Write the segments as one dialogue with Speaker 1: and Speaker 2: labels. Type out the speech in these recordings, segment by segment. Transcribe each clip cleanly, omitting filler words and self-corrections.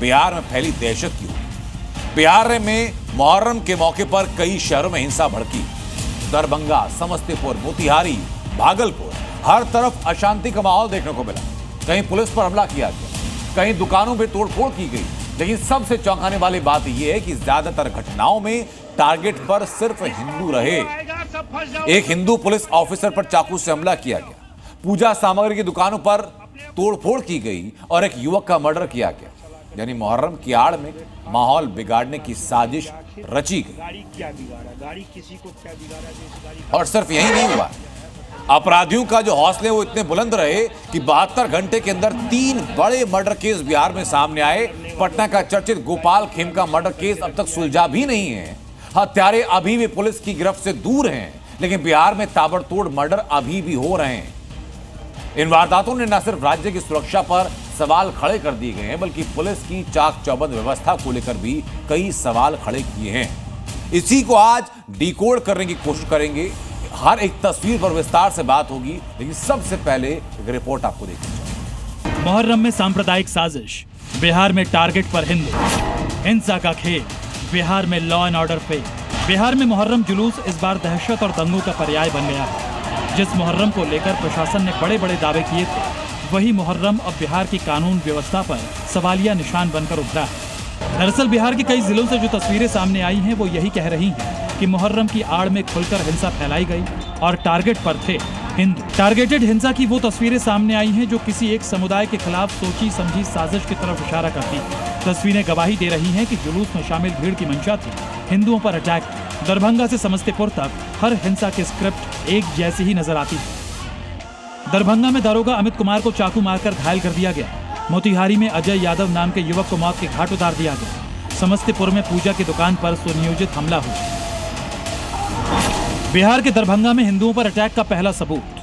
Speaker 1: बिहार में फैली दहशत की होगी। बिहार में मुहर्रम के मौके पर कई शहरों में हिंसा भड़की। दरभंगा, समस्तीपुर, मोतिहारी, भागलपुर, हर तरफ अशांति का माहौल देखने को मिला। कहीं पुलिस पर हमला किया गया, कहीं दुकानों पर तोड़फोड़ की गई। लेकिन सबसे चौंकाने वाली बात यह है कि ज्यादातर घटनाओं में टारगेट पर सिर्फ हिंदू रहे। एक हिंदू पुलिस ऑफिसर पर चाकू से हमला किया गया, पूजा सामग्री की दुकानों पर तोड़फोड़ की गई और एक युवक का मर्डर किया गया। यानी मुहर्रम की आड़ में माहौल बिगाड़ने की साजिश रची गई। और सिर्फ यही नहीं हुआ, अपराधियों का जो हौसले वो इतने बुलंद रहे कि 72 घंटे के अंदर 3 बड़े मर्डर केस बिहार में सामने आए। पटना का चर्चित गोपाल खेमका मर्डर केस अब तक सुलझा भी नहीं है। हत्यारे अभी भी पुलिस की गिरफ्त से दूर हैं, लेकिन बिहार में ताबड़तोड़ मर्डर अभी भी हो रहे हैं। इन वारदातों ने न सिर्फ राज्य की सुरक्षा पर सवाल खड़े कर दिए गए हैं, बल्कि पुलिस की चाक चौबंद व्यवस्था को लेकर भी कई सवाल खड़े किए हैं। इसी को आज डिकोड करने की कोशिश करेंगे। हर एक तस्वीर पर विस्तार से बात होगी, लेकिन सबसे पहले एक रिपोर्ट आपको देखनी चाहिए।
Speaker 2: मुहर्रम में सांप्रदायिक साजिश, बिहार में टारगेट पर हिंदू, हिंसा का खेल, बिहार में law and order fail. Bihar में मुहर्रम जुलूस इस बार दहशत और दंगों का पर्याय बन गया है। जिस मुहर्रम को लेकर प्रशासन ने बड़े बड़े दावे किए थे, वही मुहर्रम अब बिहार की कानून व्यवस्था पर सवालिया निशान बनकर उभरा है। दरअसल बिहार के कई जिलों से जो तस्वीरें सामने आई हैं, वो यही कह रही हैं कि मुहर्रम की आड़ में खुलकर हिंसा फैलाई गई और टारगेट पर थे हिंदू। टारगेटेड हिंसा की वो तस्वीरें सामने आई हैं जो किसी एक समुदाय के खिलाफ सोची समझी साजिश की तरफ इशारा करती हैं। तस्वीरें गवाही दे रही हैं कि जुलूस में शामिल भीड़ की मंशा थी हिंदुओं पर अटैक। दरभंगा से समस्तीपुर तक हर हिंसा की स्क्रिप्ट एक जैसी ही नजर आती है। दरभंगा में दारोगा अमित कुमार को चाकू मारकर घायल कर दिया गया। मोतिहारी में अजय यादव नाम के युवक को मौत के घाट उतार दिया गया। समस्तीपुर में पूजा की दुकान पर सुनियोजित हमला हुआ। बिहार के दरभंगा में हिंदुओं पर अटैक का पहला सबूत।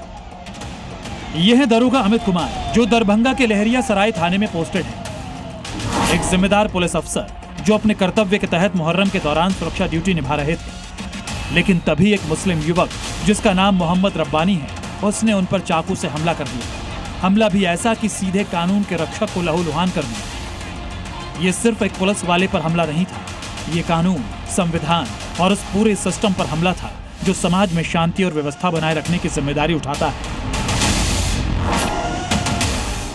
Speaker 2: यह है दारोगा अमित कुमार, जो दरभंगा के लहरिया सराय थाने में पोस्टेड है। एक जिम्मेदार पुलिस अफसर जो अपने कर्तव्य के तहत मुहर्रम के दौरान सुरक्षा ड्यूटी निभा रहे थे। लेकिन तभी एक मुस्लिम युवक जिसका नाम मोहम्मद रब्बानी है, उसने उन पर चाकू से हमला कर दिया। हमला भी ऐसा कि सीधे कानून के रक्षक को लहूलुहान कर दिया। ये सिर्फ एक पुलिस वाले पर हमला नहीं था, ये कानून, संविधान और उस पूरे सिस्टम पर हमला था जो समाज में शांति और व्यवस्था बनाए रखने की जिम्मेदारी उठाता है।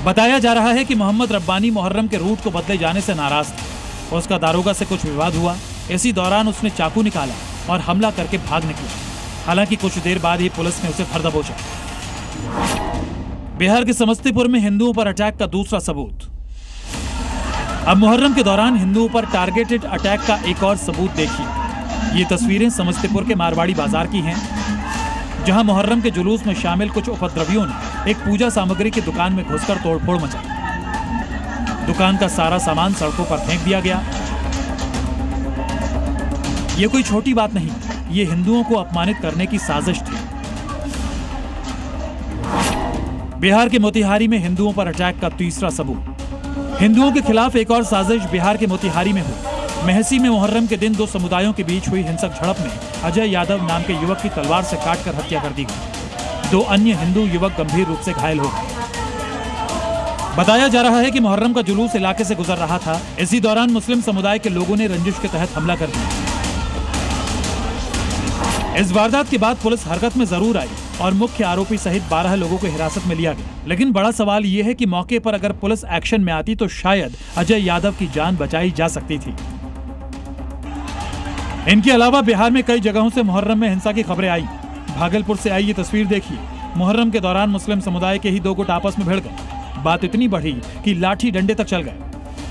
Speaker 2: बताया जा रहा है कि मोहम्मद रब्बानी मुहर्रम के रूट को बदले जाने से नाराज था। उसका दारोगा से कुछ विवाद हुआ। इसी दौरान उसने चाकू निकाला और हमला करके भाग निकला। हालांकि कुछ देर बाद ही पुलिस ने उसे धर दबोचा। बिहार के समस्तीपुर में हिंदुओं पर अटैक का दूसरा सबूत। अब मुहर्रम के दौरान हिंदुओं पर टारगेटेड अटैक का एक और सबूत देखिए। ये तस्वीरें समस्तीपुर के मारवाड़ी बाजार की हैं, जहां मुहर्रम के जुलूस में शामिल कुछ उपद्रवियों ने एक पूजा सामग्री की दुकान में घुसकर तोड़फोड़ मचाई। दुकान का सारा सामान सड़कों पर फेंक दिया गया। ये कोई छोटी बात नहीं, ये हिंदुओं को अपमानित करने की साजिश थी। बिहार के मोतिहारी में हिंदुओं पर अटैक का तीसरा सबूत। हिंदुओं के खिलाफ एक और साजिश बिहार के मोतिहारी में हुई। मेहसी में मुहर्रम के दिन दो समुदायों के बीच हुई हिंसक झड़प में अजय यादव नाम के युवक की तलवार से काटकर हत्या कर दी गई। 2 अन्य हिंदू युवक गंभीर रूप से घायल हो गए। बताया जा रहा है कि मुहर्रम का जुलूस इलाके से गुजर रहा था। इसी दौरान मुस्लिम समुदाय के लोगों ने रंजिश के तहत हमला कर दिया। इस वारदात के बाद पुलिस हरकत में जरूर आई और मुख्य आरोपी सहित 12 लोगों को हिरासत में लिया गया। लेकिन बड़ा सवाल यह है कि मौके पर अगर पुलिस एक्शन में आती तो शायद अजय यादव की जान बचाई जा सकती थी। इनके अलावा बिहार में कई जगहों से मुहर्रम में हिंसा की खबरें आई। भागलपुर से आई ये तस्वीर देखिए। मुहर्रम के दौरान मुस्लिम समुदाय के ही 2 गुट आपस में भिड़ गए। बात इतनी बढ़ी कि लाठी डंडे तक चल गए।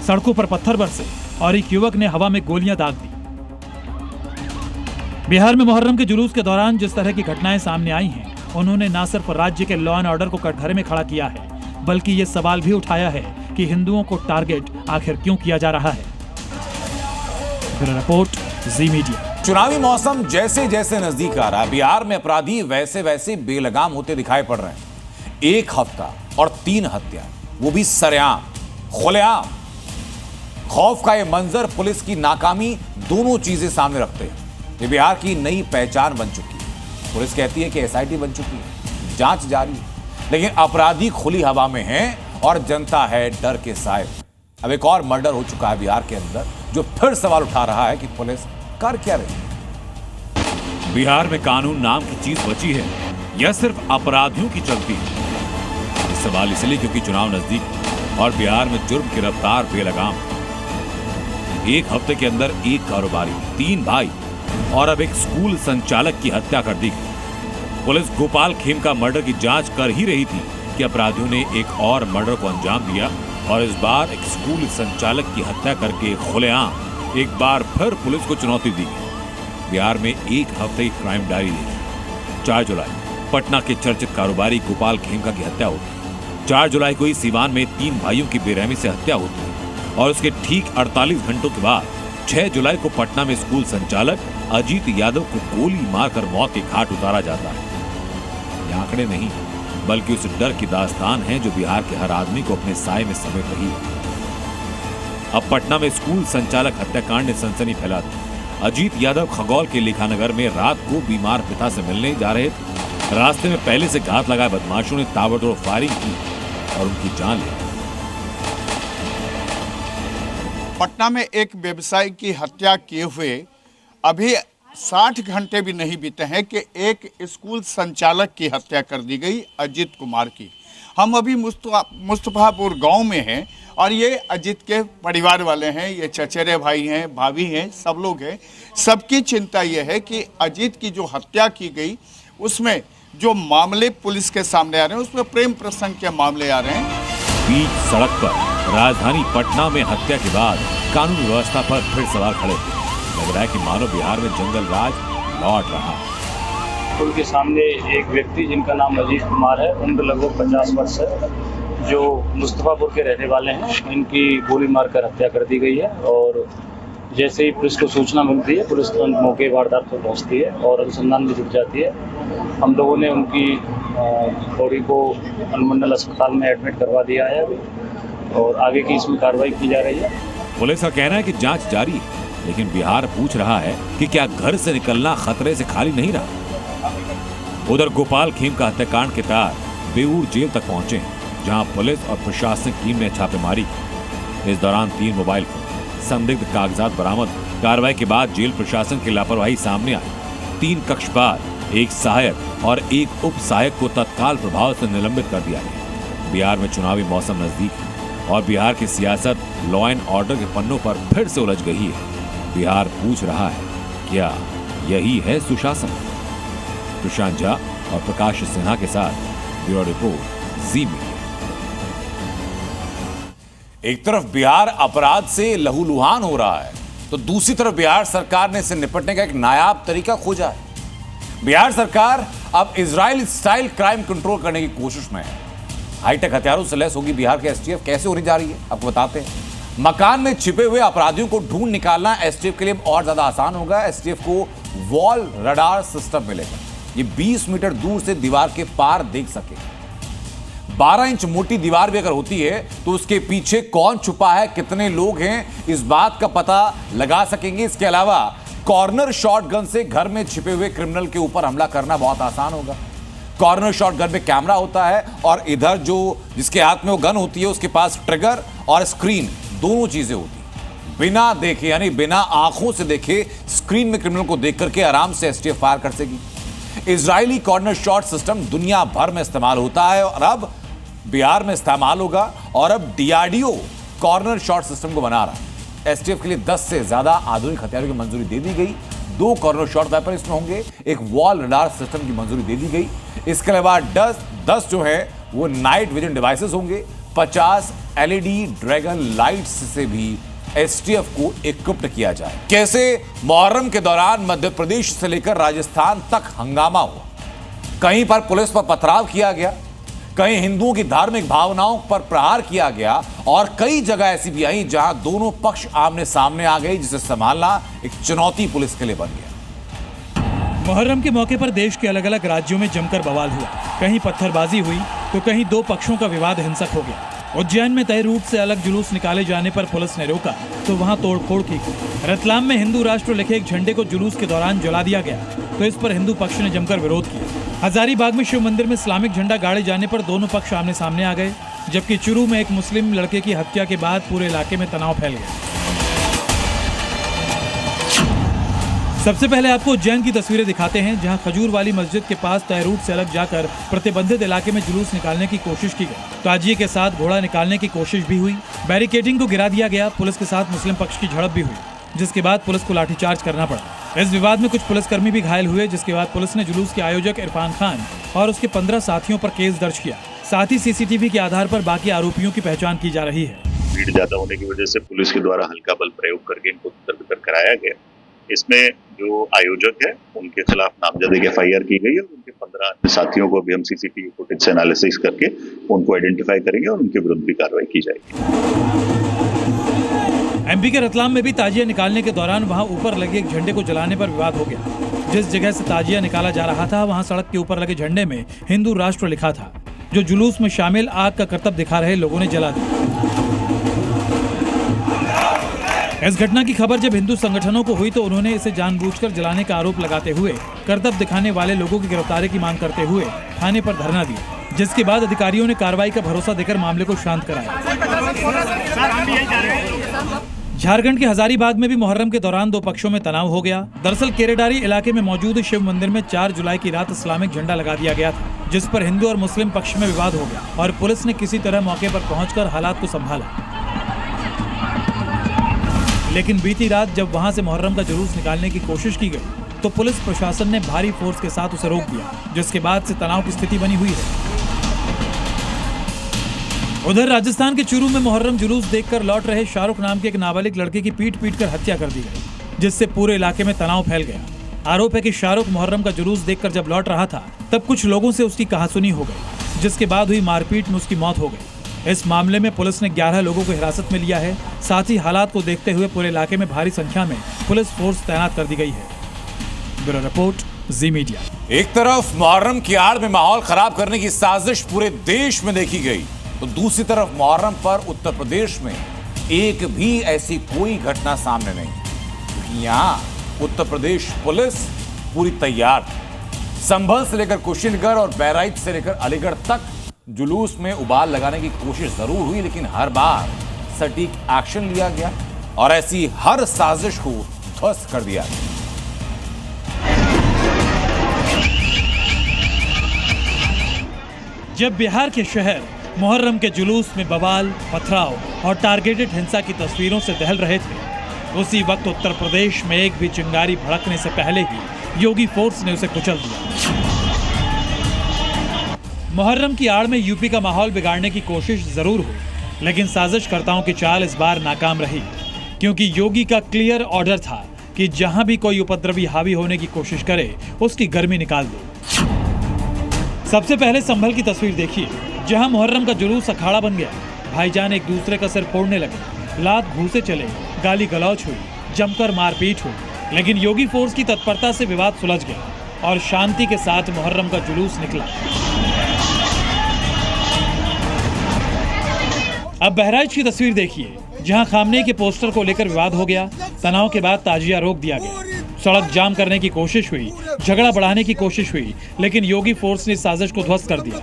Speaker 2: सड़कों पर पत्थर बरसे और एक युवक ने हवा में गोलियां दाग दी। बिहार में मुहर्रम के जुलूस के दौरान जिस तरह की घटनाएं सामने आई हैं, उन्होंने न सिर्फ राज्य के लॉ एंड ऑर्डर को कटघरे में खड़ा किया है, बल्कि ये सवाल भी उठाया है कि हिंदुओं को टारगेट आखिर क्यों किया जा रहा है। रिपोर्ट जी मीडिया।
Speaker 1: चुनावी मौसम जैसे जैसे नजदीक आ रहा है, बिहार में अपराधी वैसे वैसे बेलगाम होते दिखाई पड़ रहे हैं। 1 हफ्ता और 3 हत्या, वो भी सरेआम, खुलेआम। खौफ का ये मंजर, पुलिस की नाकामी, दोनों चीजें सामने रखते हैं। ये बिहार की नई पहचान बन चुकी है। पुलिस कहती है कि एसआईटी बन चुकी है, जांच जारी है, लेकिन अपराधी खुली हवा में हैं और जनता है डर के साए। अब एक और मर्डर हो चुका है बिहार के अंदर, जो फिर सवाल उठा रहा है कि पुलिस कर क्या रही है। बिहार में कानून नाम की चीज बची है या सिर्फ अपराधियों की चलती है? ये सवाल इसलिए क्योंकि चुनाव नजदीक है और बिहार में जुर्म की रफ्तार बेलगाम है। एक हफ्ते के अंदर एक कारोबारी, 3 भाई और अब एक स्कूल संचालक की हत्या कर दी गई। पुलिस गोपाल खेमका मर्डर की जांच कर ही रही थी कि अपराधियों ने एक और मर्डर को अंजाम दिया और इस बार एक स्कूल संचालक की हत्या करके खुलेआम एक बार फिर पुलिस को चुनौती दी गई। बिहार में एक हफ्ते की क्राइम डायरी देखी। 4 जुलाई पटना के चर्चित कारोबारी गोपाल खेमका की हत्या होती है। 4 जुलाई को ही सीवान में 3 भाइयों की बेरहमी से हत्या होती है और उसके ठीक 48 घंटों के बाद 6 जुलाई को पटना में स्कूल संचालक अजीत यादव को गोली मारकर मौत के घाट उतारा जाता है। ये आंकड़े नहीं बल्कि उस डर की दास्तान है जो बिहार के हर आदमी को अपने साए में समेट रही है। अब पटना में स्कूल संचालक हत्याकांड ने सनसनी फैला दी। अजीत यादव खगौल के लेखानगर में रात को बीमार पिता से मिलने जा रहे थे। रास्ते में पहले से घात लगाए बदमाशों ने ताबड़तोड़ फायरिंग की और उनकी जान ले ली।
Speaker 3: पटना में एक व्यवसायी की हत्या किए हुए अभी 60 घंटे भी नहीं बीते हैं कि एक स्कूल संचालक की हत्या कर दी गई, अजीत कुमार की। हम अभी मुस्तफापुर गांव में हैं और ये अजीत के परिवार वाले हैं, ये चचेरे भाई हैं, भाभी हैं, सब लोग हैं। सबकी चिंता ये है कि अजीत की जो हत्या की गई उसमें जो मामले पुलिस के सामने आ रहे हैं उसमें प्रेम प्रसंग के मामले आ रहे हैं।
Speaker 1: बीच सड़क पर राजधानी पटना में हत्या के बाद कानून व्यवस्था पर फिर सवाल खड़े हुए। लग रहा है कि मानो बिहार में जंगल राज लौट रहा है।
Speaker 4: उनके सामने एक व्यक्ति जिनका नाम अजीत कुमार है, उम्र लगभग 50 वर्ष है, जो मुस्तफापुर के रहने वाले हैं। इनकी गोली मारकर हत्या कर दी गई है और जैसे ही पुलिस को सूचना मिलती है पुलिस तुरंत मौके वारदात पर पहुंचती है और अनुसंधान में जुट जाती है। हम लोगों ने उनकी बॉडी को अनुमंडल अस्पताल में एडमिट करवा दिया है और आगे की इसमें कार्रवाई की जा रही है।
Speaker 1: पुलिस का कहना है कि जांच जारी है, लेकिन बिहार पूछ रहा है कि क्या घर से निकलना खतरे से खाली नहीं रहा। उधर गोपाल खेमका हत्याकांड के तार बेऊर जेल तक पहुंचे हैं, जहां पुलिस और प्रशासनिक टीम ने छापेमारी की। इस दौरान 3 मोबाइल फोन, संदिग्ध कागजात बरामद। कार्रवाई के बाद जेल प्रशासन की लापरवाही सामने आई। 3 कक्षपाल, 1 सहायक और 1 उप सहायक को तत्काल प्रभाव से निलंबित कर दिया गया। बिहार में चुनावी मौसम नजदीक है और बिहार की सियासत लॉ एंड ऑर्डर के पन्नों पर फिर से उलझ गई है। बिहार पूछ रहा है, क्या यही है सुशासन? प्रशांत झा और प्रकाश सिन्हा के साथ ब्यूरो रिपोर्ट, जी मीडिया। एक तरफ बिहार अपराध से लहूलुहान हो रहा है, तो दूसरी तरफ बिहार सरकार ने इससे निपटने का एक नायाब तरीका खोजा है। बिहार सरकार अब इजराइल स्टाइल क्राइम कंट्रोल करने की कोशिश में है। हाईटेक हथियारों से लैस होगी बिहार की एसटीएफ। कैसे होने जा रही है आपको बताते हैं। मकान में छिपे हुए अपराधियों को ढूंढ निकालना एसटीएफ के लिए और ज्यादा आसान होगा। एसटीएफ को वॉल रडार सिस्टम मिलेगा। ये 20 मीटर दूर से दीवार के पार देख सके। 12 इंच मोटी दीवार भी अगर होती है तो उसके पीछे कौन छुपा है, कितने लोग हैं, इस बात का पता लगा सकेंगे। इसके अलावा कॉर्नर शॉटगन से घर में छिपे हुए क्रिमिनल के ऊपर हमला करना बहुत आसान होगा। कॉर्नर शॉटगन में कैमरा होता है और इधर जो जिसके हाथ में वो गन होती है उसके पास ट्रिगर और स्क्रीन, दोनों चीजें होती हैं। बिना देखे यानी बिना आंखों से देखे स्क्रीन में क्रिमिनल को देख करके आराम से एसटीएफ फायर कर सकेगी। इजरायली कॉर्नर शॉट सिस्टम दुनिया भर में इस्तेमाल होता है और अब बिहार में इस्तेमाल होगा और अब डीआरडीओ कॉर्नर शॉट सिस्टम को बना रहा है। एसटीएफ के लिए 10 से ज्यादा आधुनिक हथियारों की मंजूरी दे दी गई। 2 कॉर्नर शॉट वेपन इसमें होंगे, एक वॉल रडार सिस्टम की मंजूरी दे दी गई। इसके अलावा 10 जो है वो नाइट विजन डिवाइसेस होंगे। 50 एलईडी ड्रैगन लाइट्स से भी एसटीएफ को इक्विप्ड किया जाए। कैसे मुहर्रम के दौरान मध्य प्रदेश से लेकर राजस्थान तक हंगामा हुआ, कहीं पर पुलिस पर पथराव किया गया, कहीं हिंदुओं की धार्मिक भावनाओं पर प्रहार किया गया और कई जगह ऐसी भी आई जहां दोनों पक्ष आमने सामने आ गए, जिसे संभालना एक चुनौती पुलिस के लिए बन गया।
Speaker 2: मुहर्रम के मौके पर देश के अलग अलग राज्यों में जमकर बवाल हुआ। कहीं पत्थरबाजी हुई तो कहीं 2 पक्षों का विवाद हिंसक हो गया। उज्जैन में तय रूट से अलग जुलूस निकाले जाने पर पुलिस ने रोका तो वहां तोड़फोड़ की। रतलाम में हिंदू राष्ट्र लिखे एक झंडे को जुलूस के दौरान जला दिया गया तो इस पर हिंदू पक्ष ने जमकर विरोध किया। हजारीबाग में शिव मंदिर में इस्लामिक झंडा गाड़े जाने पर दोनों पक्ष आमने सामने आ गए। जबकि चुरू में एक मुस्लिम लड़के की हत्या के बाद पूरे इलाके में तनाव फैल गया। सबसे पहले आपको उज्जैन की तस्वीरें दिखाते हैं, जहां खजूर वाली मस्जिद के पास तय रूट से अलग जाकर प्रतिबंधित इलाके में जुलूस निकालने की कोशिश की गई। ताजिए के साथ घोड़ा निकालने की कोशिश भी हुई। बैरिकेडिंग को गिरा दिया गया। पुलिस के साथ मुस्लिम पक्ष की झड़प भी हुई, जिसके बाद पुलिस को लाठीचार्ज करना पड़ा। इस विवाद में कुछ पुलिसकर्मी भी घायल हुए, जिसके बाद पुलिस ने जुलूस के आयोजक इरफान खान और उसके 15 साथियों पर केस दर्ज किया। साथ ही सीसीटीवी के आधार पर बाकी आरोपियों की पहचान की जा रही है।
Speaker 5: भीड़ ज्यादा होने की वजह से पुलिस के द्वारा हल्का बल प्रयोग करके इनको तितर-बितर कराया गया। इसमें जो आयोजक है उनके खिलाफ नामजद एफआईआर की गई है और उनके 15 साथियों को भी हम सीसीटीवी फुटेज से एनालिसिस करके उनको आइडेंटिफाई करेंगे और उनके विरुद्ध भी कार्रवाई की जाएगी।
Speaker 2: एमपी के रतलाम में भी ताजिया निकालने के दौरान वहां ऊपर लगे एक झंडे को जलाने पर विवाद हो गया। जिस जगह से ताजिया निकाला जा रहा था वहां सड़क के ऊपर लगे झंडे में हिंदू राष्ट्र लिखा था, जो जुलूस में शामिल आग का करतब दिखा रहे लोगों ने जला दिया। इस घटना की खबर जब हिंदू संगठनों को हुई तो उन्होंने इसे जानबूझकर जलाने का आरोप लगाते हुए करतब दिखाने वाले लोगों की गिरफ्तारी की मांग करते हुए थाने पर धरना दिया, जिसके बाद अधिकारियों ने कार्रवाई का भरोसा देकर मामले को शांत कराया। झारखंड के हजारीबाग में भी मुहर्रम के दौरान दो पक्षों में तनाव हो गया। दरअसल केरेडारी इलाके में मौजूद शिव मंदिर में 4 जुलाई की रात इस्लामिक झंडा लगा दिया गया था, जिस पर हिंदू और मुस्लिम पक्ष में विवाद हो गया और पुलिस ने किसी तरह मौके पर पहुंचकर हालात को संभाला। लेकिन बीती रात जब वहां से मुहर्रम का जुलूस निकालने की कोशिश की गई तो पुलिस प्रशासन ने भारी फोर्स के साथ उसे रोक दिया, जिसके बाद से तनाव की स्थिति बनी हुई है। उधर राजस्थान के चुरू में मुहर्रम जुलूस देखकर लौट रहे शाहरुख नाम के एक नाबालिग लड़के की पीट कर हत्या कर दी गई, जिससे पूरे इलाके में तनाव फैल गया। आरोप है कि शाहरुख मुहर्रम का जुलूस देखकर जब लौट रहा था तब कुछ लोगों से उसकी कहासुनी हो गई, जिसके बाद हुई मारपीट में उसकी मौत हो गई। इस मामले में पुलिस ने 11 लोगों को हिरासत में लिया है। साथ ही हालात को देखते हुए पूरे इलाके में भारी संख्या में पुलिस फोर्स तैनात कर दी गई है। ब्यूरो रिपोर्ट, जी मीडिया।
Speaker 1: एक तरफ मुहर्रम की आड़ में माहौल खराब करने की साजिश पूरे देश में देखी गई, तो दूसरी तरफ मुहर्रम पर उत्तर प्रदेश में एक भी ऐसी कोई घटना सामने नहीं, क्योंकि यहाँ उत्तर प्रदेश पुलिस पूरी तैयार थी। संभल से लेकर कुशीनगर और बहराइच से लेकर अलीगढ़ तक जुलूस में उबाल लगाने की कोशिश जरूर हुई, लेकिन हर बार सटीक एक्शन लिया गया और ऐसी हर साजिश को ध्वस्त कर दिया।
Speaker 2: जब बिहार के शहर मुहर्रम के जुलूस में बवाल, पथराव और टारगेटेड हिंसा की तस्वीरों से दहल रहे थे, उसी वक्त उत्तर प्रदेश में एक भी चिंगारी भड़कने से पहले ही योगी फोर्स ने उसे कुचल दिया। मुहर्रम की आड़ में यूपी का माहौल बिगाड़ने की कोशिश जरूर हुई, लेकिन साजिशकर्ताओं की चाल इस बार नाकाम रही, क्योंकि योगी का क्लियर ऑर्डर था कि जहां भी कोई उपद्रवी हावी होने की कोशिश करे उसकी गर्मी निकाल दो। सबसे पहले संभल की तस्वीर देखिए, जहां मुहर्रम का जुलूस अखाड़ा बन गया। भाईजान एक दूसरे का सिर फोड़ने लगे, लात घूंसे चले, गाली गलौज हुई, जमकर मारपीट हुई, लेकिन योगी फोर्स की तत्परता से विवाद सुलझ गया और शांति के साथ मुहर्रम का जुलूस निकला। अब बहराइच की तस्वीर देखिए, जहां खामने के पोस्टर को लेकर विवाद हो गया। तनाव के बाद ताजिया रोक दिया गया, सड़क जाम करने की कोशिश हुई, झगड़ा बढ़ाने की कोशिश हुई, लेकिन योगी फोर्स ने साजिश को ध्वस्त कर दिया।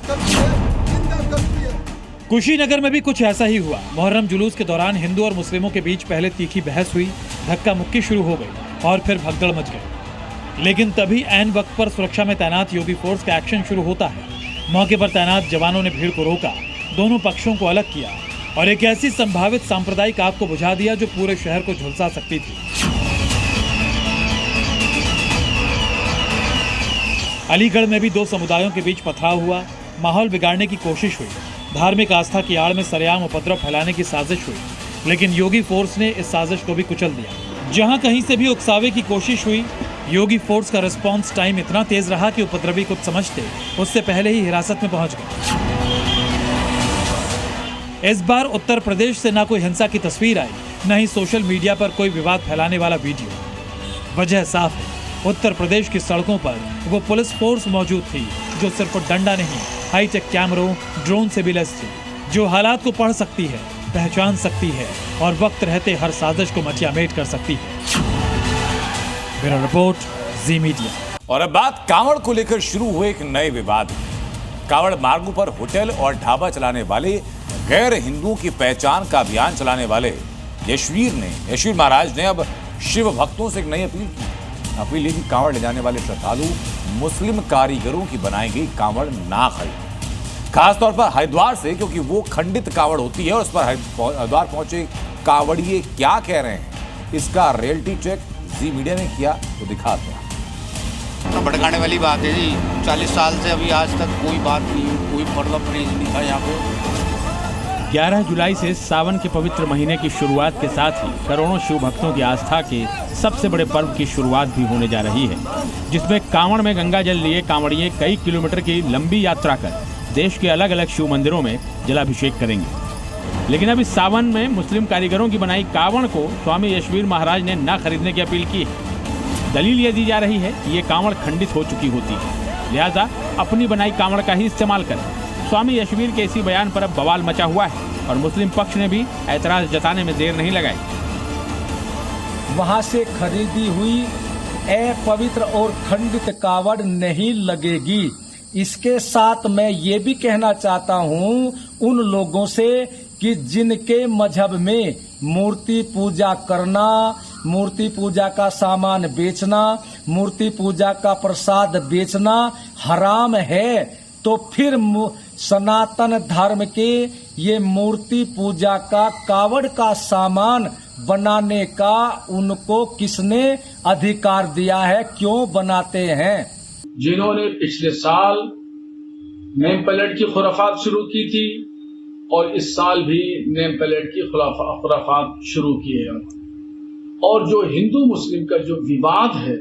Speaker 2: कुशीनगर में भी कुछ ऐसा ही हुआ। मुहर्रम जुलूस के दौरान हिंदू और मुस्लिमों के बीच पहले तीखी बहस हुई, धक्का मुक्की शुरू हो गई और फिर भगदड़ मच गई। लेकिन तभी ऐन वक्त पर सुरक्षा में तैनात योगी फोर्स का एक्शन शुरू होता है। मौके पर तैनात जवानों ने भीड़ को रोका, दोनों पक्षों को अलग किया और एक ऐसी संभावित सांप्रदायिक आग को बुझा दिया जो पूरे शहर को झुलसा सकती थी। अलीगढ़ में भी दो समुदायों के बीच पथराव हुआ, माहौल बिगाड़ने की कोशिश हुई, धार्मिक आस्था की आड़ में सरेआम उपद्रव फैलाने की साजिश हुई, लेकिन योगी फोर्स ने इस साजिश को भी कुचल दिया। जहां कहीं से भी उकसावे की कोशिश हुई, योगी फोर्स का रिस्पांस टाइम इतना तेज रहा कि उपद्रवी कुछ समझते उससे पहले ही हिरासत में पहुंच गए। इस बार उत्तर प्रदेश से ना कोई हिंसा की तस्वीर आई, न ही सोशल मीडिया पर कोई विवाद फैलाने वाला वीडियो। वजह साफ है, उत्तर प्रदेश की सड़कों पर वो पुलिस फोर्स मौजूद थी जो सिर्फ डंडा नहीं, हाईटेक कैमरों, ड्रोन से भी लैस थी, जो हालात को पढ़ सकती है, पहचान सकती है और वक्त रहते हर साजिश को मटियामेट कर सकती है। ब्यूरो रिपोर्ट, जी मीडिया।
Speaker 1: और अब बात कांवड़ को लेकर शुरू हुए एक नए विवाद। कांवड़ मार्गों पर होटल और ढाबा चलाने वाले गैर हिंदुओं की पहचान का अभियान चलाने वाले यशवीर महाराज ने अब शिव भक्तों से एक नई अपील की। अपील की कांवड़ ले जाने वाले श्रद्धालु मुस्लिम कारीगरों की बनाई गई कांवड़ ना खरीदें, खासतौर पर हरिद्वार से, क्योंकि वो खंडित कांवड़ होती है और उस पर हरिद्वार पहुंचे कांवड़िए क्या कह रहे हैं, इसका रियलिटी चेक जी मीडिया ने किया तो दिखाते हैं।
Speaker 6: तो भड़काने वाली बात है जी, 40 साल से अभी आज तक कोई बात नहीं, कोई पर्दा परहेज नहीं था यहाँ पे।
Speaker 2: 11 जुलाई से सावन के पवित्र महीने की शुरुआत के साथ ही करोड़ों शिव भक्तों की आस्था के सबसे बड़े पर्व की शुरुआत भी होने जा रही है, जिसमें कांवड़ में गंगा जल लिए कांवड़िए कई किलोमीटर की लंबी यात्रा कर देश के अलग अलग शिव मंदिरों में जलाभिषेक करेंगे। लेकिन अब इस सावन में मुस्लिम कारीगरों की बनाई कांवड़ को स्वामी यशवीर महाराज ने न खरीदने की अपील की है। दलील ये दी जा रही है कि ये कांवड़ खंडित हो चुकी होती है, लिहाजा अपनी बनाई कांवड़ का ही इस्तेमाल करें। स्वामी यशवीर के इसी बयान पर अब बवाल मचा हुआ है और मुस्लिम पक्ष ने भी ऐतराज जताने में देर नहीं लगाई।
Speaker 7: वहां से खरीदी हुई अपवित्र और खंडित कांवड़ नहीं लगेगी। इसके साथ मैं ये भी कहना चाहता हूं उन लोगों से कि जिनके मजहब में मूर्ति पूजा करना, मूर्ति पूजा का सामान बेचना, मूर्ति पूजा का प्रसाद बेचना हराम है, तो फिर सनातन धर्म के ये मूर्ति पूजा का कावड़ का सामान बनाने का उनको किसने अधिकार दिया है, क्यों बनाते हैं?
Speaker 8: जिन्होंने पिछले साल नेम प्लेट की खुराफात शुरू की थी और इस साल भी नेम प्लेट की खुराफात शुरू की है, और जो हिंदू मुस्लिम का जो विवाद है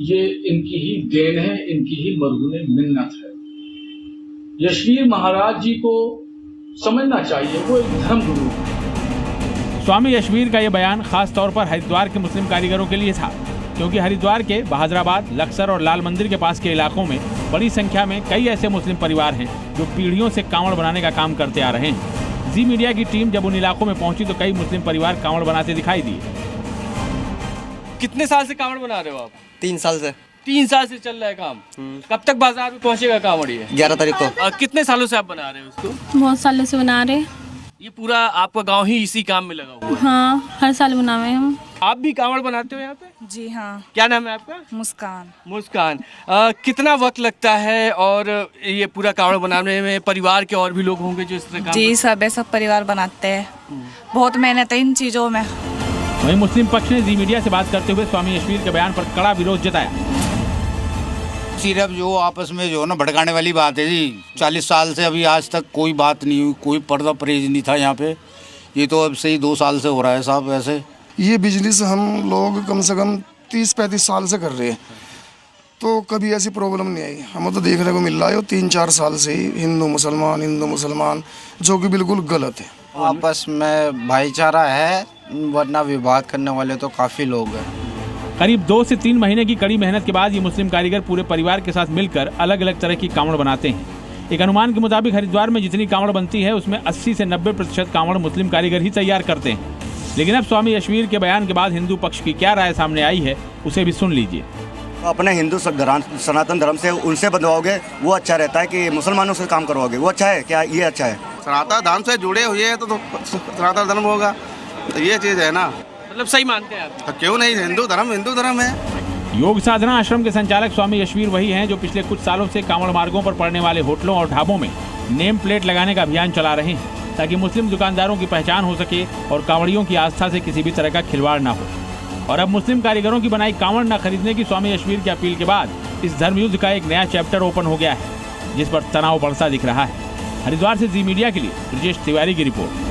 Speaker 8: ये इनकी ही देन है, इनकी ही मरहूने मिन्नत है। यशवीर महाराज जी को समझना चाहिए, वो एक धर्म गुरु है।
Speaker 2: स्वामी यशवीर का यह बयान खास तौर पर हरिद्वार के मुस्लिम कारीगरों के लिए था, क्योंकि हरिद्वार के बहादुराबाद, लक्सर और लाल मंदिर के पास के इलाकों में बड़ी संख्या में कई ऐसे मुस्लिम परिवार हैं जो पीढ़ियों से कांवड़ बनाने का काम करते आ रहे हैं। जी मीडिया की टीम जब उन इलाकों में पहुंची तो कई मुस्लिम परिवार कांवड़ बनाते दिखाई दिए।
Speaker 9: कितने साल से कांवड़ बना रहे हो आप?
Speaker 6: 3 साल से।
Speaker 9: 3 साल से चल रहा है काम। कब तक बाजार में पहुंचेगा कांवड़ी?
Speaker 6: 11 तारीख को।
Speaker 9: कितने सालों से आप बना रहे हो उसको?
Speaker 10: बहुत सालों से बना रहे।
Speaker 9: ये पूरा आपका गांव ही इसी काम में लगा हुआ है?
Speaker 10: हाँ, हर साल बनावे हम।
Speaker 9: आप भी कांवड़ बनाते हो यहाँ पे?
Speaker 10: जी हाँ।
Speaker 9: क्या नाम है आपका?
Speaker 10: मुस्कान।
Speaker 9: मुस्कान। कितना वक्त लगता है और ये पूरा कांवड़ बनाने में? परिवार के और भी लोग होंगे जो इस तरह काम?
Speaker 10: जी सब परिवार बनाते हैं, बहुत मेहनत है इन चीजों में।
Speaker 2: वहीं मुस्लिम पक्ष ने जी मीडिया से बात करते हुए स्वामी यशवीर के बयान पर कड़ा विरोध जताया।
Speaker 6: सिर्फ जो आपस में जो ना भड़काने वाली बात है जी, 40 साल से अभी आज तक कोई बात नहीं हुई, कोई पर्दा परहेज नहीं था यहाँ पे। ये तो अब से ही 2 साल से हो रहा है साहब। ऐसे
Speaker 11: ये बिजनेस हम लोग कम से कम 30-35 साल से कर रहे हैं, तो कभी ऐसी प्रॉब्लम नहीं आई। हमें तो देखने को मिल रहा है 3-4 साल से ही हिंदू मुसलमान, जो कि बिल्कुल गलत है।
Speaker 6: आपस में भाईचारा है, वरना विवाद करने वाले तो काफ़ी लोग हैं।
Speaker 2: करीब 2 से 3 महीने की कड़ी मेहनत के बाद ये मुस्लिम कारीगर पूरे परिवार के साथ मिलकर अलग अलग तरह की कांवड़ बनाते हैं। एक अनुमान के मुताबिक हरिद्वार में जितनी कांवड़ बनती है उसमें 80 से 90% कांवड़ मुस्लिम कारीगर ही तैयार करते हैं। लेकिन अब स्वामी यशवीर के बयान के बाद हिंदू पक्ष की क्या राय सामने आई है, उसे भी सुन लीजिए।
Speaker 12: अपने हिंदू सनातन धर्म से उनसे बंधवाओगे वो अच्छा रहता है कि मुसलमानों से काम करवाओगे वो अच्छा है? क्या ये अच्छा है?
Speaker 13: सनातन धर्म से जुड़े हुए हैं तो सनातन धर्म होगा, तो ये चीज़ है ना।
Speaker 9: मतलब सही मानते हैं आप?
Speaker 13: क्यों नहीं, हिंदू धर्म है।
Speaker 2: योग साधना आश्रम के संचालक स्वामी यशवीर वही हैं जो पिछले कुछ सालों से कांवड़ मार्गों पर पड़ने वाले होटलों और ढाबों में नेम प्लेट लगाने का अभियान चला रहे हैं, ताकि मुस्लिम दुकानदारों की पहचान हो सके और कांवड़ियों की आस्था से किसी भी तरह का खिलवाड़ न हो। और अब मुस्लिम कारीगरों की बनाई कांवड़ न खरीदने की स्वामी यशवीर की अपील के बाद इस धर्मयुद्ध का एक नया चैप्टर ओपन हो गया है, जिस पर तनाव बढ़ता दिख रहा है। हरिद्वार से जी मीडिया के लिए ब्रजेश तिवारी की रिपोर्ट।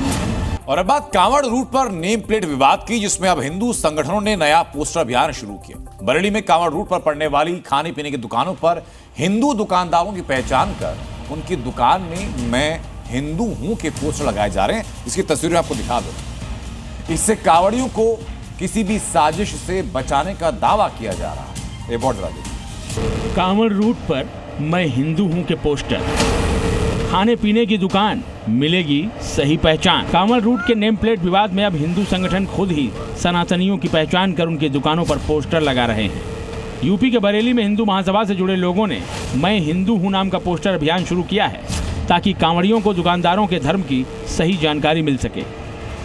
Speaker 1: और अब बात कांवड़ रूट पर नेम प्लेट विवाद की, जिसमें अब हिंदू संगठनों ने नया पोस्टर अभियान शुरू किया। बरेली में कांवड़ रूट पर पड़ने वाली खाने पीने की दुकानों पर हिंदू दुकानदारों की पहचान कर उनकी दुकान में मैं हिंदू हूं के पोस्टर लगाए जा रहे हैं। इसकी तस्वीरें आपको दिखा दो। इससे कांवड़ियों को किसी भी साजिश से बचाने का दावा किया जा रहा है। रिपोर्ट जरा देखिए।
Speaker 2: कांवड़ रूट पर मैं हिंदू हूं के पोस्टर, खाने पीने की दुकान, मिलेगी सही पहचान। कांवड़ रूट के नेम प्लेट विवाद में अब हिंदू संगठन खुद ही सनातनियों की पहचान कर उनकी दुकानों पर पोस्टर लगा रहे हैं। यूपी के बरेली में हिंदू महासभा से जुड़े लोगों ने मैं हिंदू हूं नाम का पोस्टर अभियान शुरू किया है। ताकि कांवड़ियों को दुकानदारों के धर्म की सही जानकारी मिल सके।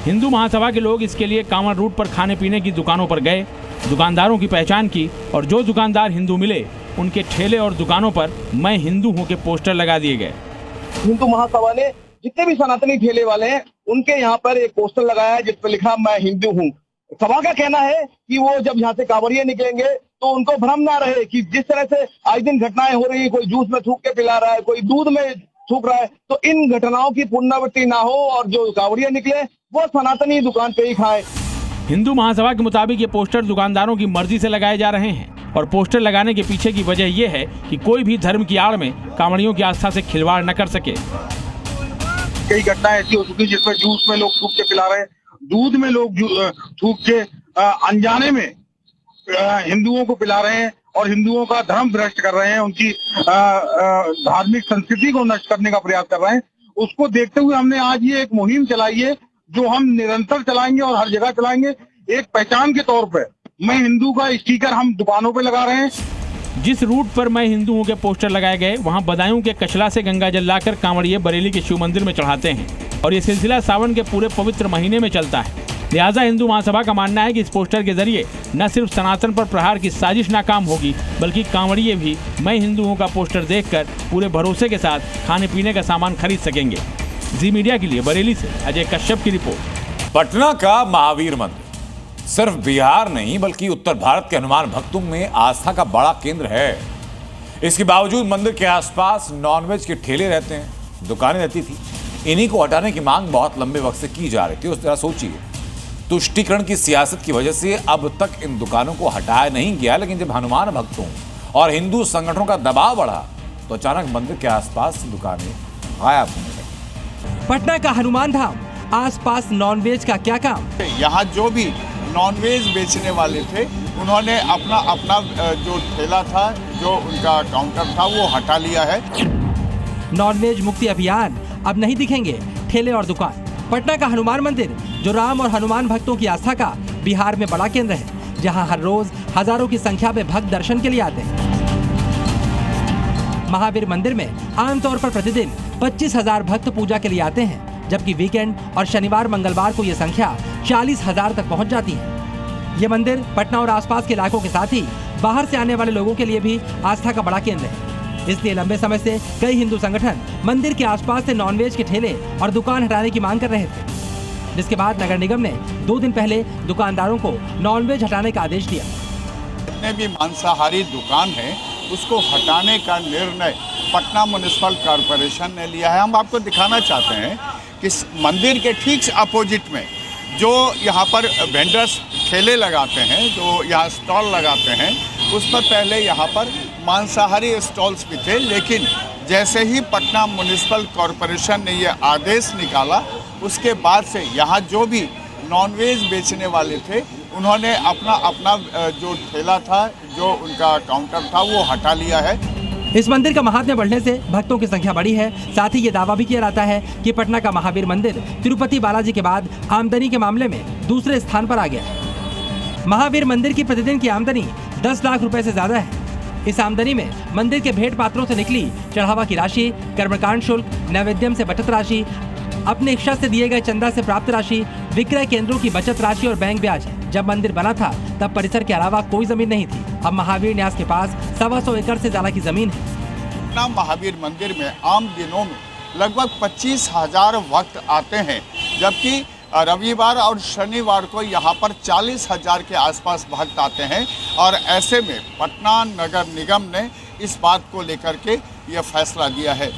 Speaker 2: हिंदू महासभा के लोग इसके लिए कांवड़ रूट पर खाने पीने की दुकानों पर गए, दुकानदारों की पहचान की और जो दुकानदार हिंदू मिले उनके ठेले और दुकानों पर मैं हिंदू हूं के पोस्टर लगा दिए गए।
Speaker 14: हिंदू महासभा ने जितने भी सनातनी ठेले वाले हैं उनके यहाँ पर एक पोस्टर लगाया है जिस पर लिखा मैं हिंदू हूँ। सभा का कहना है कि वो जब यहाँ से कांवड़िए निकलेंगे तो उनको भ्रम ना रहे कि जिस तरह से आज दिन घटनाएं हो रही है, कोई जूस में थूक के पिला रहा है, कोई दूध में थूक रहा है, तो इन घटनाओं की पुनरावृत्ति ना हो और जो कांवड़िए निकले वो सनातनी दुकान पे ही खाए।
Speaker 2: हिंदू महासभा के मुताबिक ये पोस्टर दुकानदारों की मर्जी से लगाए जा रहे हैं और पोस्टर लगाने के पीछे की वजह यह है कि कोई भी धर्म की आड़ में कांवड़ियों की आस्था से खिलवाड़ न कर सके।
Speaker 14: कई घटनाएं ऐसी हो चुकी जिसमें जूस में लोग थूक के पिला रहे हैं, दूध में लोग थूक के अनजाने में हिंदुओं को पिला रहे हैं और हिंदुओं का धर्म भ्रष्ट कर रहे हैं, उनकी धार्मिक संस्कृति को नष्ट करने का प्रयास कर रहे हैं। उसको देखते हुए हमने आज ये एक मुहिम चलाई है जो हम निरंतर चलाएंगे और हर जगह चलाएंगे। एक पहचान के तौर पर मैं हिंदू का स्टिकर हम दुकानों पे लगा रहे हैं।
Speaker 2: जिस रूट पर मैं हिंदू हूं के पोस्टर लगाए गए वहां बदायूं के कचला से गंगा जल लाकर कांवड़िए बरेली के शिव मंदिर में चढ़ाते हैं और ये सिलसिला सावन के पूरे पवित्र महीने में चलता है। लिहाजा हिंदू महासभा का मानना है कि इस पोस्टर के जरिए न सिर्फ सनातन पर प्रहार की साजिश नाकाम होगी बल्कि कांवड़िए भी मैं हिंदू हूं का पोस्टर देखकर पूरे भरोसे के साथ खाने पीने का सामान खरीद सकेंगे। जी मीडिया के लिए बरेली से अजय कश्यप की रिपोर्ट।
Speaker 1: पटना का महावीर मंदिर सिर्फ बिहार नहीं बल्कि उत्तर भारत के हनुमान भक्तों में आस्था का बड़ा केंद्र है। इसके बावजूद मंदिर के आसपास नॉनवेज के ठेले रहते हैं, दुकानें रहती थी। इन्हीं को हटाने की मांग बहुत लंबे वक्त से की जा रही थी। उस तरह सोचिए, तुष्टीकरण की सियासत की वजह से अब तक इन दुकानों को हटाया नहीं गया, लेकिन जब हनुमान भक्तों और हिंदू संगठनों का दबाव बढ़ा तो अचानक मंदिर के आसपास दुकानें गायब होने लगी।
Speaker 15: पटना का हनुमान धाम, आसपास नॉनवेज का क्या काम?
Speaker 3: यहाँ जो भी नॉनवेज बेचने वाले थे उन्होंने अपना जो ठेला था, जो उनका काउंटर था, वो हटा लिया है।
Speaker 15: नॉनवेज मुक्ति अभियान, अब नहीं दिखेंगे ठेले और दुकान। पटना का हनुमान मंदिर जो राम और हनुमान भक्तों की आस्था का बिहार में बड़ा केंद्र है, जहां हर रोज हजारों की संख्या में भक्त दर्शन के लिए आते हैं। महावीर मंदिर में आमतौर पर प्रतिदिन 25,000 भक्त पूजा के लिए आते हैं, जबकि वीकेंड और शनिवार मंगलवार को ये संख्या 40,000 तक पहुंच जाती है। ये मंदिर पटना और आसपास के इलाकों के साथ ही बाहर से आने वाले लोगों के लिए भी आस्था का बड़ा केंद्र है। इसलिए लंबे समय से कई हिंदू संगठन मंदिर के आसपास से नॉनवेज के ठेले और दुकान हटाने की मांग कर रहे थे, जिसके बाद नगर निगम ने 2 दिन पहले दुकानदारों को नॉनवेज हटाने का आदेश दिया।
Speaker 3: जितने भी मांसाहारी दुकान है उसको हटाने का निर्णय पटना म्युनिसिपल कॉरपोरेशन ने लिया है। हम आपको दिखाना चाहते हैं कि मंदिर के ठीक अपोजिट में जो यहाँ पर वेंडर्स ठेले लगाते हैं, जो यहाँ स्टॉल लगाते हैं, उस पर पहले यहाँ पर मांसाहारी स्टॉल्स भी थे, लेकिन जैसे ही पटना म्युनिसिपल कॉरपोरेशन ने ये आदेश निकाला उसके बाद से यहाँ जो भी नॉनवेज बेचने वाले थे उन्होंने अपना जो ठेला था, जो उनका काउंटर था, वो हटा लिया है।
Speaker 15: इस मंदिर का महात्म्य बढ़ने से भक्तों की संख्या बढ़ी है। साथ ही ये दावा भी किया जाता है कि पटना का महावीर मंदिर तिरुपति बालाजी के बाद आमदनी के मामले में दूसरे स्थान पर आ गया है। महावीर मंदिर की प्रतिदिन की आमदनी 10 लाख रुपए से ज्यादा है। इस आमदनी में मंदिर के भेंट पात्रों से निकली चढ़ावा की राशि, कर्मकांड शुल्क, नैवेद्यम से बचत राशि, अपने इच्छा से दिए गए चंदा से प्राप्त राशि, विक्रय केंद्रों की बचत राशि और बैंक ब्याज है। जब मंदिर बना था तब परिसर के अलावा कोई जमीन नहीं थी। अब महावीर न्यास के पास 125 एकड़ से ज्यादा की जमीन है।
Speaker 3: महावीर मंदिर में आम दिनों में लगभग 25,000 भक्त आते हैं, जबकि रविवार और शनिवार को यहाँ पर 40,000 के आसपास भक्त आते हैं। और ऐसे में पटना नगर निगम ने इस बात को लेकर के यह फैसला दिया है।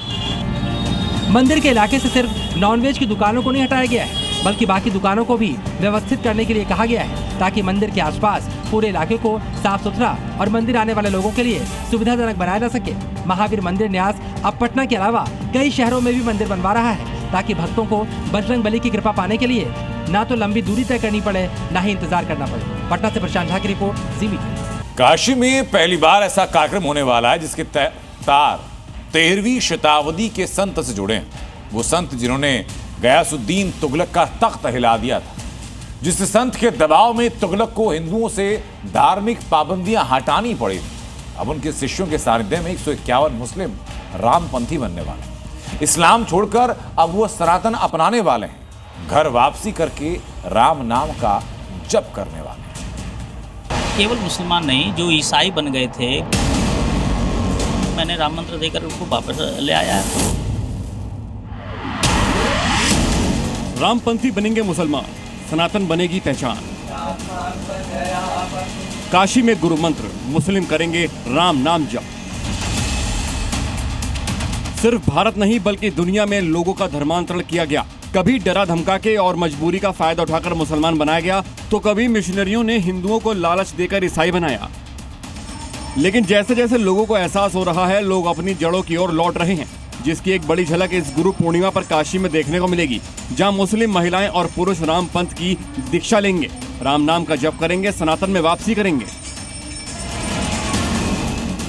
Speaker 15: मंदिर के इलाके से सिर्फ नॉनवेज की दुकानों को नहीं हटाया गया है, बल्कि बाकी दुकानों को भी व्यवस्थित करने के लिए कहा गया है, ताकि मंदिर के आसपास पूरे इलाके को साफ सुथरा और मंदिर आने वाले लोगों के लिए सुविधाजनक बनाया जा सके। महावीर मंदिर न्यास अब पटना के अलावा कई शहरों में भी मंदिर बनवा रहा है, ताकि भक्तों को बजरंग बली की कृपा पाने के लिए ना तो लंबी दूरी तय करनी पड़े, ना ही इंतजार करना पड़े। पटना से प्रशांत झा की रिपोर्ट, जी मीडिया।
Speaker 1: काशी में पहली बार ऐसा कार्यक्रम होने वाला है जिसके तार 13वीं शताब्दी के संत से जुड़े हैं। वो संत जिन्होंने गयासुद्दीन तुगलक का तख्त हिला दिया था, जिस संत के दबाव में तुगलक को हिंदुओं से धार्मिक पाबंदियां हटानी पड़ी। अब उनके शिष्यों के सानिध्य में 151 मुस्लिम रामपंथी बनने वाले। इस्लाम छोड़कर अब वो सनातन अपनाने वाले हैं। घर वापसी करके राम नाम का जप करने वाले हैं।
Speaker 16: केवल मुसलमान नहीं, जो ईसाई बन गए थे, मैंने राम मंत्र देकर उनको वापस ले आया है।
Speaker 17: रामपंथी बनेंगे मुसलमान, सनातन बनेगी पहचान। काशी में गुरु मंत्र, मुस्लिम करेंगे राम नाम जप। सिर्फ भारत नहीं बल्कि दुनिया में लोगों का धर्मांतरण किया गया। कभी डरा धमका के और मजबूरी का फायदा उठाकर मुसलमान बनाया गया, तो कभी मिशनरियों ने हिंदुओं को लालच देकर ईसाई बनाया। लेकिन जैसे जैसे लोगों को एहसास हो रहा है, लोग अपनी जड़ों की ओर लौट रहे हैं, जिसकी एक बड़ी झलक इस गुरु पूर्णिमा पर काशी में देखने को मिलेगी, जहां मुस्लिम महिलाएं और पुरुष राम पंथ की दीक्षा लेंगे, राम नाम का जप करेंगे, सनातन में वापसी करेंगे।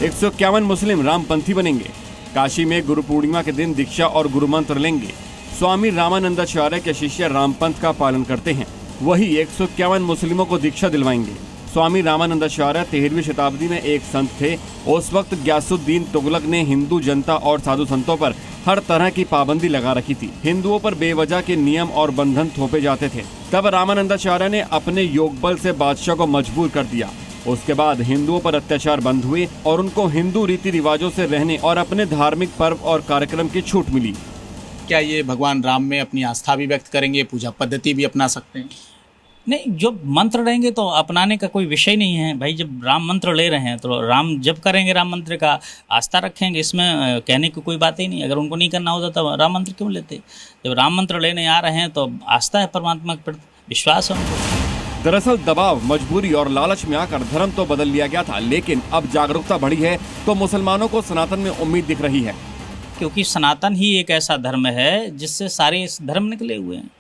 Speaker 17: 151 मुस्लिम रामपंथी बनेंगे। काशी में गुरु पूर्णिमा के दिन दीक्षा और गुरु मंत्र लेंगे। स्वामी रामानंदाचार्य के शिष्य रामपंथ का पालन करते हैं, वही 151 मुस्लिमों को दीक्षा दिलवाएंगे। स्वामी रामानंदाचार्य 13वीं शताब्दी में एक संत थे। उस वक्त ग्यासुद्दीन तुगलक ने हिंदू जनता और साधु संतों पर हर तरह की पाबंदी लगा रखी थी। हिंदुओं पर बेवजह के नियम और बंधन थोपे जाते थे। तब रामानंदाचार्य ने अपने योग बल से बादशाह को मजबूर कर दिया। उसके बाद हिंदुओं पर अत्याचार बंद हुए और उनको हिंदू रीति रिवाजों से रहने और अपने धार्मिक पर्व और कार्यक्रम की छूट मिली।
Speaker 18: क्या ये भगवान राम में अपनी आस्था भी व्यक्त करेंगे, पूजा पद्धति भी अपना सकते हैं?
Speaker 16: नहीं, जो मंत्र रहेंगे तो अपनाने का कोई विषय नहीं है भाई। जब राम मंत्र ले रहे हैं तो राम जप करेंगे, राम मंत्र का आस्था रखेंगे, इसमें कहने की कोई बात ही नहीं। अगर उनको नहीं करना होता तो राम मंत्र क्यों लेते? जब राम मंत्र लेने आ रहे हैं तो आस्था है, परमात्मा के प्रति विश्वास है उनको।
Speaker 17: दरअसल दबाव, मजबूरी और लालच में आकर धर्म तो बदल लिया गया था, लेकिन अब जागरूकता बढ़ी है तो मुसलमानों को सनातन में उम्मीद दिख रही है।
Speaker 16: क्योंकि सनातन ही एक ऐसा धर्म है जिससे सारे धर्म निकले हुए हैं,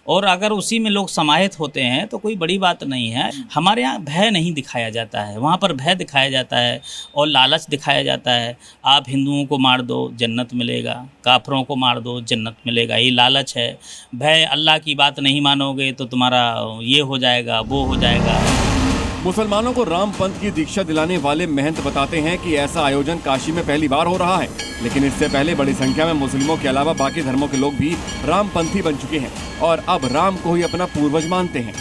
Speaker 16: और अगर उसी में लोग समाहित होते हैं तो कोई बड़ी बात नहीं है। हमारे यहाँ भय नहीं दिखाया जाता है, वहाँ पर भय दिखाया जाता है और लालच दिखाया जाता है। आप हिंदुओं को मार दो जन्नत मिलेगा, काफरों को मार दो जन्नत मिलेगा, ये लालच है। भय, अल्लाह की बात नहीं मानोगे तो तुम्हारा ये हो जाएगा, वो हो जाएगा।
Speaker 17: मुसलमानों को राम पंथ की दीक्षा दिलाने वाले महंत बताते हैं कि ऐसा आयोजन काशी में पहली बार हो रहा है, लेकिन इससे पहले बड़ी संख्या में मुस्लिमों के अलावा बाकी धर्मों के लोग भी रामपंथी बन चुके हैं और अब राम को ही अपना पूर्वज मानते हैं।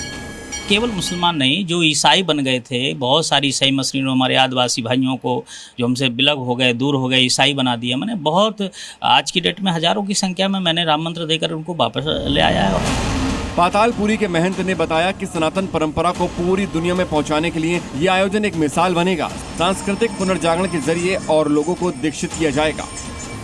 Speaker 16: केवल मुसलमान नहीं, जो ईसाई बन गए थे, बहुत सारी ईसाई मसीहों, हमारे आदिवासी भाइयों को जो हमसे बिलग हो गए, दूर हो गए, ईसाई बना दिया। मैंने बहुत, आज की डेट में हजारों की संख्या में मैंने राम मंत्र देकर उनको वापस ले आया है।
Speaker 17: पातालपुरी के महंत ने बताया कि सनातन परंपरा को पूरी दुनिया में पहुंचाने के लिए ये आयोजन एक मिसाल बनेगा। सांस्कृतिक पुनर्जागरण के जरिए और लोगों को दीक्षित किया जाएगा।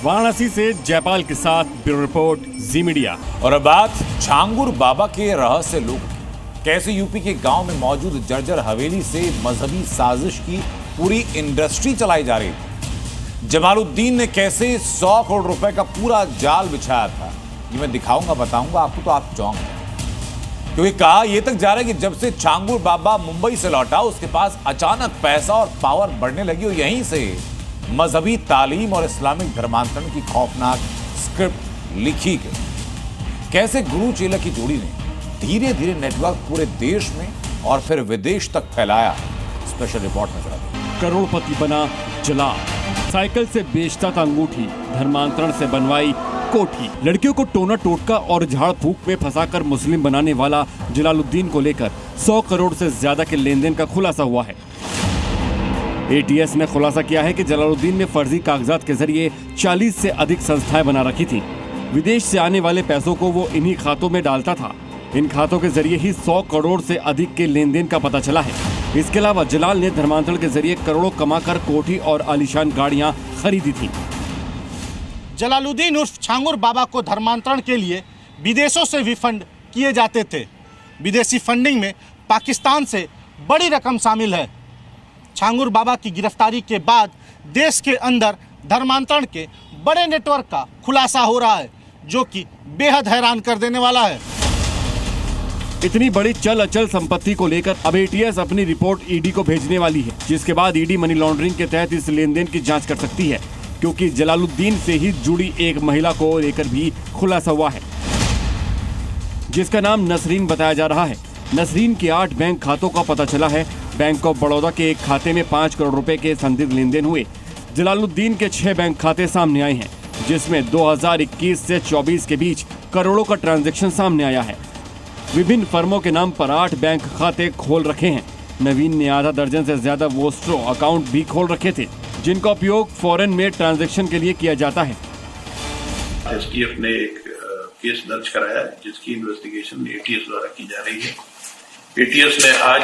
Speaker 17: वाराणसी से जयपाल के साथ ब्यूरो रिपोर्ट, जी मीडिया।
Speaker 1: और अब बात छांगुर बाबा के रहस्य लोक की। कैसे यूपी के गांव में मौजूद जर्जर हवेली से मजहबी साजिश की पूरी इंडस्ट्री चलाई जा रही थी। जमालुद्दीन ने कैसे 100 करोड़ रुपए का पूरा जाल बिछाया था, ये मैं दिखाऊंगा, बताऊंगा आपको, तो आप चौंक गए। क्योंकि कहा यह तक जा रहा है कि जब से छांगुर बाबा मुंबई से लौटा, उसके पास अचानक पैसा और पावर बढ़ने लगी और यहीं से मजहबी तालीम और इस्लामिक धर्मांतरण की खौफनाक स्क्रिप्ट लिखी गई। कैसे गुरु चेला की जोड़ी ने धीरे धीरे नेटवर्क पूरे देश में और फिर विदेश तक फैलाया, स्पेशल रिपोर्ट में जरा।
Speaker 17: करोड़पति बना जलाल, साइकिल से बेचता था अंगूठी, धर्मांतरण से बनवाई कोठी। लड़कियों को टोना टोटका और झाड़ फूक में फंसाकर मुस्लिम बनाने वाला जलालुद्दीन को लेकर 100 करोड़ से ज्यादा के लेन देन का खुलासा हुआ है। एटीएस ने खुलासा किया है कि जलालुद्दीन ने फर्जी कागजात के जरिए 40 से अधिक संस्थाएं बना रखी थी। विदेश से आने वाले पैसों को वो इन्हीं खातों में डालता था। इन खातों के जरिए ही 100 करोड़ से अधिक के लेन देन का पता चला है। इसके अलावा जलाल ने धर्मांतरण के जरिए करोड़ों कमाकर कोठी और आलीशान गाड़ियां खरीदी थी।
Speaker 19: जलालुद्दीन उर्फ छांगुर बाबा को धर्मांतरण के लिए विदेशों से भी फंड किए जाते थे। विदेशी फंडिंग में पाकिस्तान से बड़ी रकम शामिल है। छांगुर बाबा की गिरफ्तारी के बाद देश के अंदर धर्मांतरण के बड़े नेटवर्क का खुलासा हो रहा है, जो कि बेहद हैरान कर देने वाला है।
Speaker 17: इतनी बड़ी चल अचल संपत्ति को लेकर अब एटीएस अपनी रिपोर्ट ईडी को भेजने वाली है, जिसके बाद ईडी मनी लॉन्ड्रिंग के तहत इस लेन देन की जांच कर सकती है, क्योंकि जलालुद्दीन से ही जुड़ी एक महिला को लेकर भी खुलासा हुआ है, जिसका नाम नसरीन बताया जा रहा है। नसरीन के 8 बैंक खातों का पता चला है। बैंक ऑफ बड़ौदा के एक खाते में 5 करोड़ रुपए के संदिग्ध लेन देन हुए। जलालुद्दीन के 6 बैंक खाते सामने आए हैं। जिसमें 2021 से 24 के बीच करोड़ों का ट्रांजैक्शन सामने आया है। विभिन्न फर्मों के नाम पर 8 बैंक खाते खोल रखे हैं। नवीन ने आधा दर्जन से ज्यादा वोस्ट्रो अकाउंट भी खोल रखे थे, जिनका उपयोग फॉरेन में ट्रांजैक्शन के लिए किया जाता है।
Speaker 20: एसटीएफ ने एक केस दर्ज कराया है, जिसकी इन्वेस्टिगेशन एटीएस द्वारा की जा रही है। एटीएस ने आज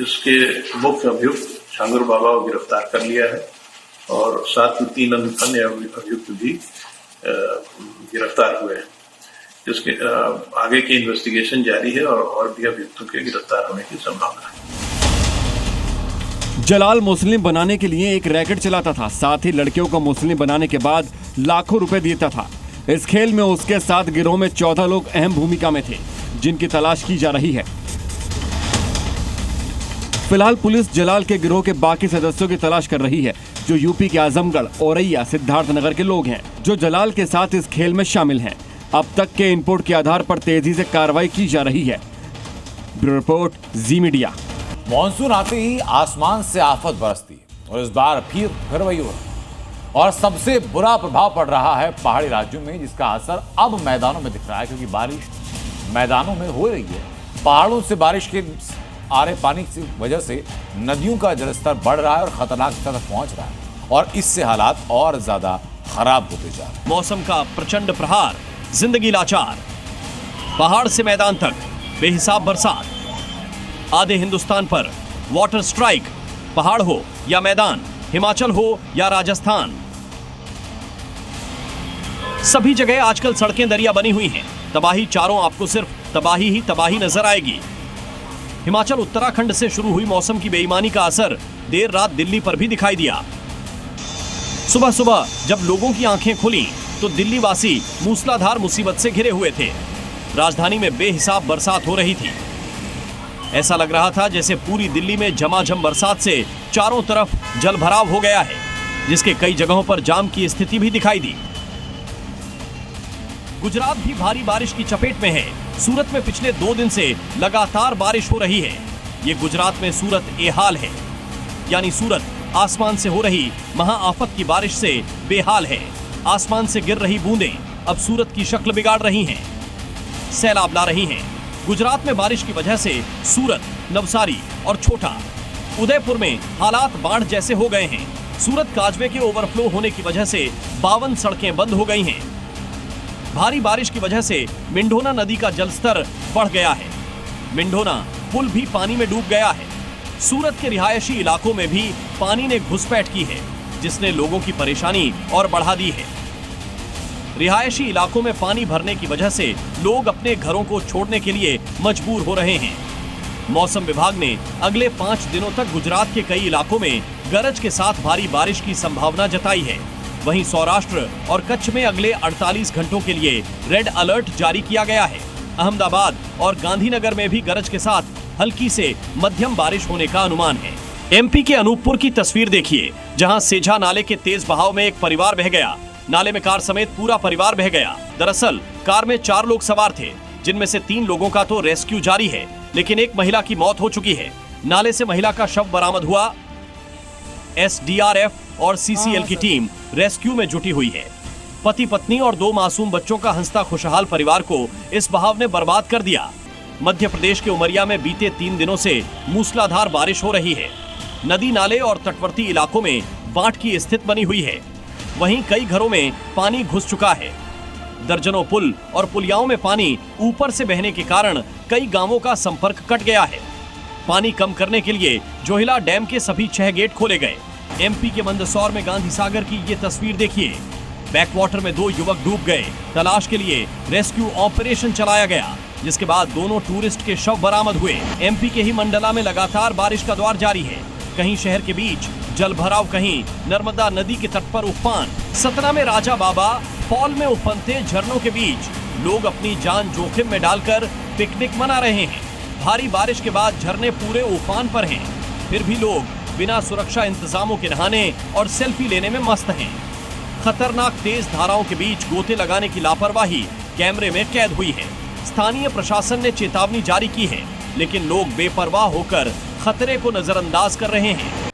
Speaker 20: इसके मुख्य अभियुक्त छांगुर बाबा को गिरफ्तार कर लिया है और साथ में 3 अन्य अभियुक्त भी गिरफ्तार हुए हैं। जिसके आगे की इन्वेस्टिगेशन जारी है और भी अभियुक्तों के गिरफ्तार होने की संभावना है।
Speaker 17: जलाल मुस्लिम बनाने के लिए एक रैकेट चलाता था, साथ ही लड़कियों को मुस्लिम बनाने के बाद लाखों रुपए देता था। इस खेल में उसके साथ गिरोह में 14 लोग अहम भूमिका में थे, जिनकी तलाश की जा रही है। फिलहाल पुलिस जलाल के गिरोह के बाकी सदस्यों की तलाश कर रही है, जो यूपी के आजमगढ़, औरैया, सिद्धार्थनगर के लोग हैं, जो जलाल के साथ इस खेल में शामिल हैं। अब तक के इनपुट के आधार पर तेजी से कार्रवाई की जा रही है। ब्यूरो रिपोर्ट, जी मीडिया।
Speaker 1: मॉनसून आते ही आसमान से आफत बरसती है और इस बार फिर वही हो रहा है और सबसे बुरा प्रभाव पड़ रहा है पहाड़ी राज्यों में, जिसका असर अब मैदानों में दिख रहा है, क्योंकि बारिश मैदानों में हो रही है। पहाड़ों से बारिश के आ रहे पानी की वजह से नदियों का जलस्तर बढ़ रहा है और खतरनाक स्तर तक पहुंच रहा है और इससे हालात और ज्यादा खराब होते जा रहे हैं।
Speaker 21: मौसम का प्रचंड प्रहार, जिंदगी लाचार, पहाड़ से मैदान तक बेहिसाब बरसात, आधे हिंदुस्तान पर वाटर स्ट्राइक, पहाड़ हो या मैदान, हिमाचल हो या राजस्थान, सभी जगह आजकल सड़कें दरिया बनी हुई हैं। तबाही चारों आपको सिर्फ तबाही ही तबाही नजर आएगी। हिमाचल उत्तराखंड से शुरू हुई मौसम की बेईमानी का असर देर रात दिल्ली पर भी दिखाई दिया। सुबह सुबह जब लोगों की आंखें खुली तो दिल्ली वासी मूसलाधार मुसीबत से घिरे हुए थे। राजधानी में बेहिसाब बरसात हो रही थी। ऐसा लग रहा था जैसे पूरी दिल्ली में झमाझम बरसात से चारों तरफ जलभराव हो गया है, जिसके कई जगहों पर जाम की स्थिति भी दिखाई दी। गुजरात भी भारी बारिश की चपेट में है। सूरत में पिछले 2 दिन से लगातार बारिश हो रही है। ये गुजरात में सूरत ए हाल है, यानी सूरत आसमान से हो रही महाआफत की बारिश से बेहाल है। आसमान से गिर रही बूंदें अब सूरत की शक्ल बिगाड़ रही हैं, सैलाब ला रही हैं। गुजरात में बारिश की वजह से सूरत, नवसारी और छोटा उदयपुर में हालात बाढ़ जैसे हो गए हैं। सूरत काजवे के ओवरफ्लो होने की वजह से 52 सड़कें बंद हो गई हैं। भारी बारिश की वजह से मिंढोना नदी का जलस्तर बढ़ गया है। मिंढोना पुल भी पानी में डूब गया है। सूरत के रिहायशी इलाकों में भी पानी ने घुसपैठ की है, जिसने लोगों की परेशानी और बढ़ा दी है। रिहायशी इलाकों में पानी भरने की वजह से लोग अपने घरों को छोड़ने के लिए मजबूर हो रहे हैं। मौसम विभाग ने अगले 5 दिनों तक गुजरात के कई इलाकों में गरज के साथ भारी बारिश की संभावना जताई है। वहीं सौराष्ट्र और कच्छ में अगले 48 घंटों के लिए रेड अलर्ट जारी किया गया है। अहमदाबाद और गांधीनगर में भी गरज के साथ हल्की से मध्यम बारिश होने का अनुमान है। एमपी के अनूपपुर की तस्वीर देखिए, जहां सेझा नाले के तेज बहाव में एक परिवार बह गया। नाले में कार समेत पूरा परिवार बह गया। दरअसल कार में 4 लोग सवार थे, जिनमें से 3 लोगों का तो रेस्क्यू जारी है, लेकिन एक महिला की मौत हो चुकी है। नाले से महिला का शव बरामद हुआ। एसडीआरएफ और सीसीएल की टीम रेस्क्यू में जुटी हुई है। पति पत्नी और 2 मासूम बच्चों का हंसता खुशहाल परिवार को इस बहाव ने बर्बाद कर दिया। मध्य प्रदेश के उमरिया में बीते 3 दिनों से मूसलाधार बारिश हो रही है। नदी नाले और तटवर्ती इलाकों में बाढ़ की स्थिति बनी हुई है। वहीं कई घरों में पानी घुस चुका है। दर्जनों पुल और पुलियाओं में पानी ऊपर से बहने के कारण कई गांवों का संपर्क कट गया है। पानी कम करने के लिए जोहिला डैम के सभी 6 गेट खोले गए। एमपी के मंदसौर में गांधी सागर की ये तस्वीर देखिए। बैकवाटर में 2 युवक डूब गए। तलाश के लिए रेस्क्यू ऑपरेशन चलाया गया, जिसके बाद दोनों टूरिस्ट के शव बरामद हुए। एमपी के ही मंडला में लगातार बारिश का दौर जारी है। कहीं शहर के बीच जलभराव, कहीं नर्मदा नदी के तट पर उफान। सतना में राजा बाबा फॉल में उफनते झरनों के बीच लोग अपनी जान जोखिम में डालकर पिकनिक मना रहे हैं। भारी बारिश के बाद झरने पूरे उफान पर हैं, फिर भी लोग बिना सुरक्षा इंतजामों के नहाने और सेल्फी लेने में मस्त हैं। खतरनाक तेज धाराओं के बीच गोते लगाने की लापरवाही कैमरे में कैद हुई है। स्थानीय प्रशासन ने चेतावनी जारी की है, लेकिन लोग बेपरवाह होकर खतरे को नजरअंदाज कर रहे हैं।